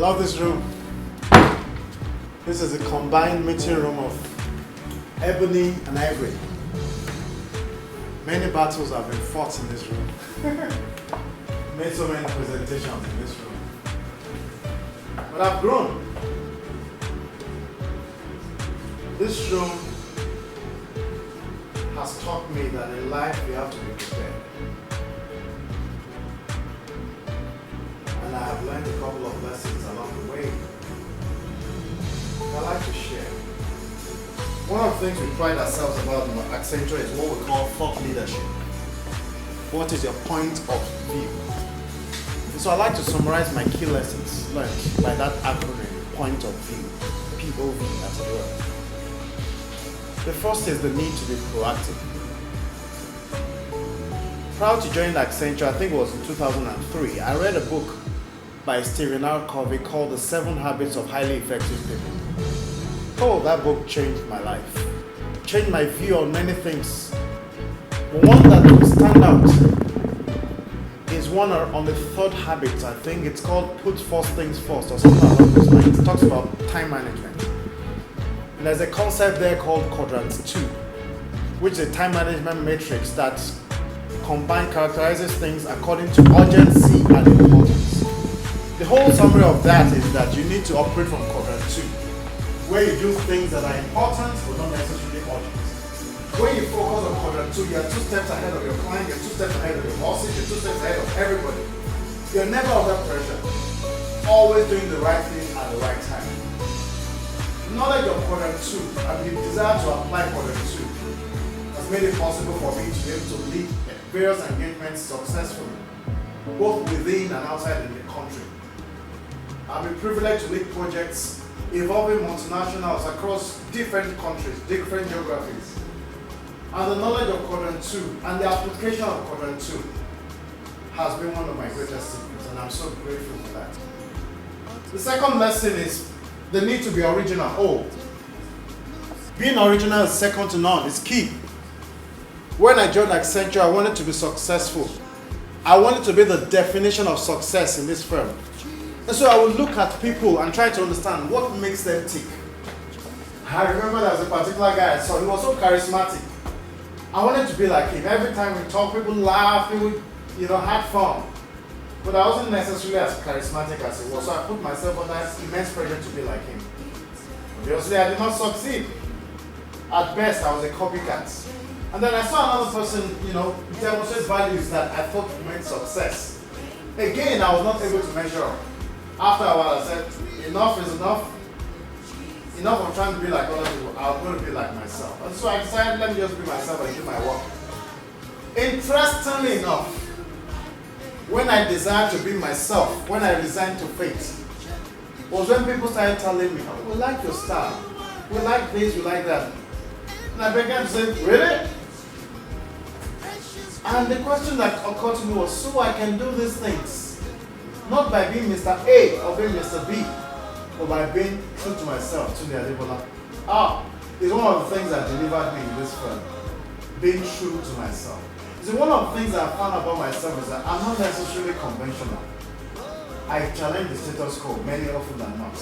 love this room. This is a combined meeting room of ebony and ivory. Many battles have been fought in this room. Made so many presentations in this room. But I've grown. This room has taught me that in life you have to be prepared. And I have learned a couple of lessons along the way. I like to share. One of the things we pride ourselves about in Accenture is what we call thought leadership. What is your point of view? And so I like to summarize my key lessons learned by that acronym, point of view, POV as it were. The first is the need to be proactive. Proud to join Accenture, I think it was in 2003. I read a book by Stephen R. Covey called The 7 Habits of Highly Effective People. Oh, that book changed my life. Changed my view on many things. But one that will stand out is one on the third habit. I think it's called Put First Things First or something along those lines. It talks about time management. And there's a concept there called Quadrant 2, which is a time management matrix that characterizes things according to urgency and importance. The whole summary of that is that you need to operate from Quadrant 2, where you do things that are important but not necessarily urgent. When you focus on Quadrant 2, you're 2 steps ahead of your client, you're 2 steps ahead of your bosses, you're 2 steps ahead of everybody. You're never under pressure. Always doing the right thing at the right time. Knowledge of Quadrant 2 and the desire to apply Quadrant 2 has made it possible for me to be able to lead various engagements successfully, both within and outside the country. I've been privileged to lead projects involving multinationals across different countries, different geographies. And the knowledge of Quadrant 2 and the application of Quadrant 2 has been one of my greatest secrets, and I'm so grateful for that. The second lesson is the need to be original. Oh, being original is second to none. It's key. When I joined Accenture, I wanted to be successful. I wanted to be the definition of success in this firm. And so I would look at people and try to understand what makes them tick. I remember there was a particular guy I saw, he was so charismatic. I wanted to be like him. Every time we talk, people laugh, people, had fun. But I wasn't necessarily as charismatic as he was, so I put myself under immense pressure to be like him. Obviously, I did not succeed. At best, I was a copycat. And then I saw another person, demonstrate values that I thought meant success. Again, I was not able to measure up. After a while, I said, enough is enough. Enough of trying to be like other people. I'm going to be like myself. And so I decided, let me just be myself and do my work. Interestingly enough, when I desired to be myself, when I resigned to fate, was when people started telling me, oh, we like your style. We like this, we like that. And I began to say, really? And the question that occurred to me was, so I can do these things, not by being Mr. A or being Mr. B, but by being true to myself, to the Adebola. It's one of the things that delivered me in this firm, being true to myself. See, one of the things I found about myself is that I'm not necessarily conventional. I challenge the status quo many often than not.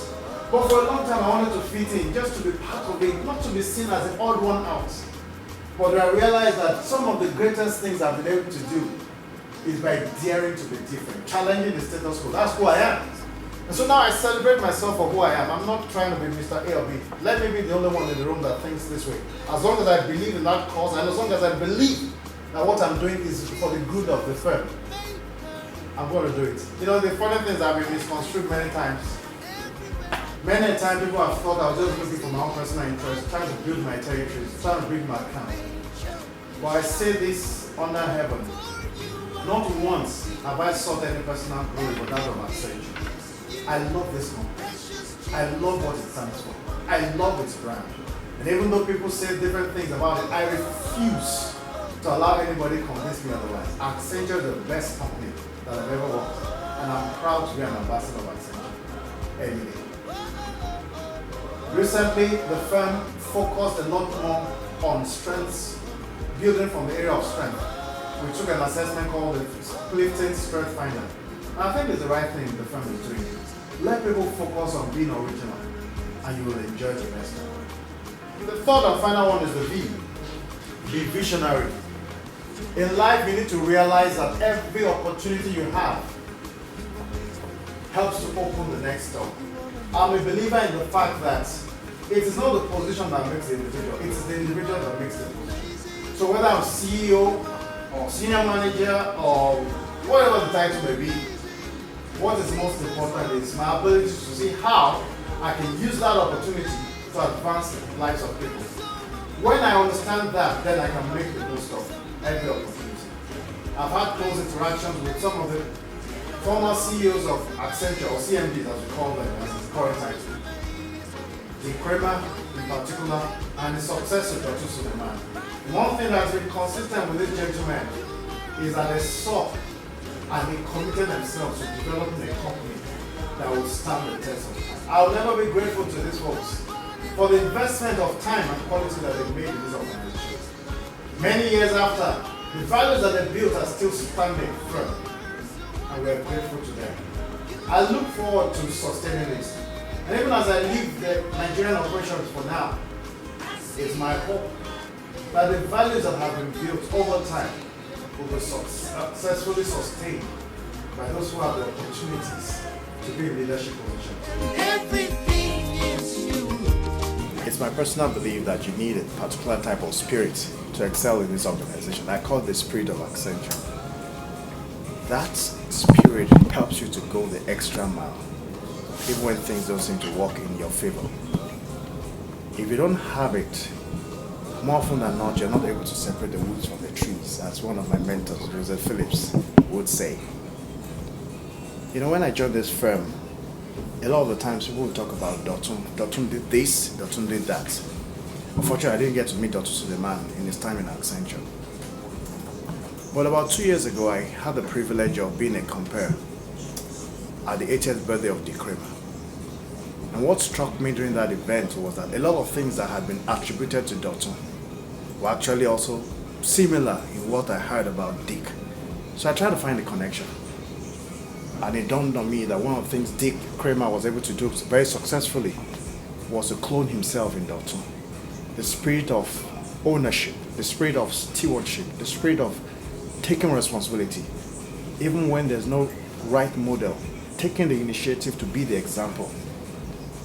But for a long time I wanted to fit in, just to be part of it, not to be seen as the odd one out. But I realized that some of the greatest things I've been able to do is by daring to be different, challenging the status quo. That's who I am. And so now I celebrate myself for who I am. I'm not trying to be Mr. A or B. Let me be the only one in the room that thinks this way. As long as I believe in that cause, and as long as I believe that what I'm doing is for the good of the firm, I'm going to do it. The funny thing is I've been misconstrued many times. Many times people have thought I was just looking for my own personal interest, trying to build my territories, trying to build my account. But I say this under heaven. Not once have I sought any personal glory but that of Accenture. I love this company. I love what it stands for. I love its brand. And even though people say different things about it, I refuse to allow anybody to convince me otherwise. Accenture is the best company that I've ever worked with. And I'm proud to be an ambassador of Accenture. Anyway. Recently, the firm focused a lot more on strengths, building from the area of strength. We took an assessment called the Clifton Strength Finder. And I think it's the right thing the firm is doing. Let people focus on being original and you will enjoy the rest. The third and final one is the V. Be visionary. In life, you need to realize that every opportunity you have helps to open the next door. I'm a believer in the fact that it is not the position that makes the individual, it is the individual that makes the position. So whether I'm CEO or senior manager or whatever the title may be, what is most important is my ability to see how I can use that opportunity to advance the lives of people. When I understand that, then I can make the most of every opportunity. I've had close interactions with some of the former CEOs of Accenture, or CMDs as we call them, as the current title. The Kramer in particular, and the successor, Dr. Suleiman. One thing that's been consistent with this gentleman is that they saw and they committed themselves to developing a company that will stand the test of time. I'll never be grateful to these folks for the investment of time and quality that they've made in this organization. Many years after, the values that they built are still standing firm, and we are grateful to them. I look forward to sustaining this. And even as I leave the Nigerian operations for now, it's my hope that the values that have been built over time will be successfully sustained by those who have the opportunities to be in leadership positions. Everything is you. It's my personal belief that you need a particular type of spirit to excel in this organization. I call it the spirit of Accenture. That spirit helps you to go the extra mile, even when things don't seem to work in your favor. If you don't have it, more often than not, you're not able to separate the woods from the trees, as one of my mentors, Joseph Phillips, would say. You know, when I joined this firm, a lot of the times people would talk about Dotun. Dotun did this, Dotun did that. Unfortunately, I didn't get to meet Dr. Suleiman in his time in Accenture. But about 2 years ago, I had the privilege of being a compere at the 80th birthday of Dick Kramer. And what struck me during that event was that a lot of things that had been attributed to Dotun were actually also similar in what I heard about Dick. So I tried to find a connection. And it dawned on me that one of the things Dick Kramer was able to do very successfully was to clone himself in Dotun. The spirit of ownership, the spirit of stewardship, the spirit of taking responsibility, even when there's no right model, taking the initiative to be the example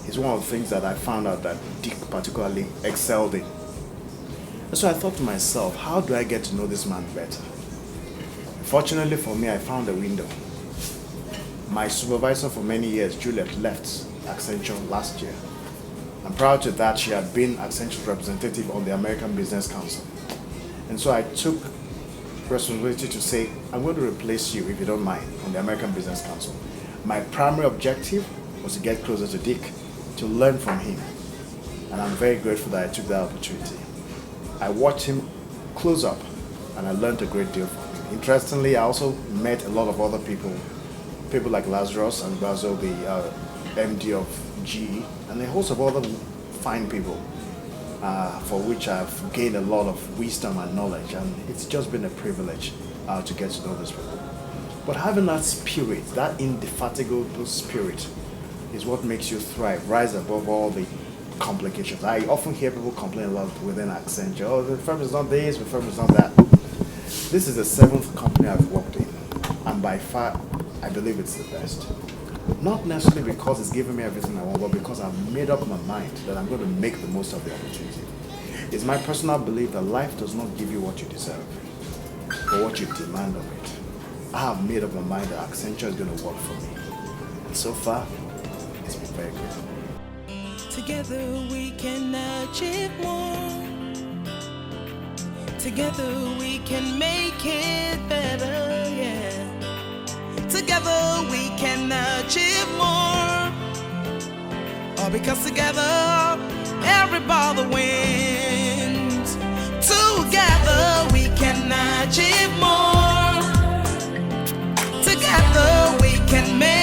is one of the things that I found out that Dick particularly excelled in. And so I thought to myself, how do I get to know this man better? Fortunately for me, I found a window. My supervisor for many years, Juliet, left Accenture last year. And prior to that, she had been Accenture's representative on the American Business Council. And so I took responsibility to say, I'm going to replace you, if you don't mind, on the American Business Council. My primary objective was to get closer to Dick, to learn from him. And I'm very grateful that I took that opportunity. I watched him close up, and I learned a great deal from him. Interestingly, I also met a lot of other people like Lazarus and Basil, the MD of GE, and a host of other fine people for which I've gained a lot of wisdom and knowledge, and it's just been a privilege to get to know these people. But having that spirit, that indefatigable spirit, is what makes you thrive, rise above all the complications. I often hear people complain a lot within Accenture, oh, the firm is not this, the firm is not that. This is the 7th company I've worked in, and by far, I believe it's the best. Not necessarily because it's given me everything I want, but because I've made up my mind that I'm going to make the most of the opportunity. It's my personal belief that life does not give you what you deserve, but what you demand of it. I have made up my mind that Accenture is going to work for me. And so far, it's been very good. Together we can achieve more. Together we can make it better, yeah. Together we can achieve more. All because together everybody wins. Together we can achieve more. Together we can make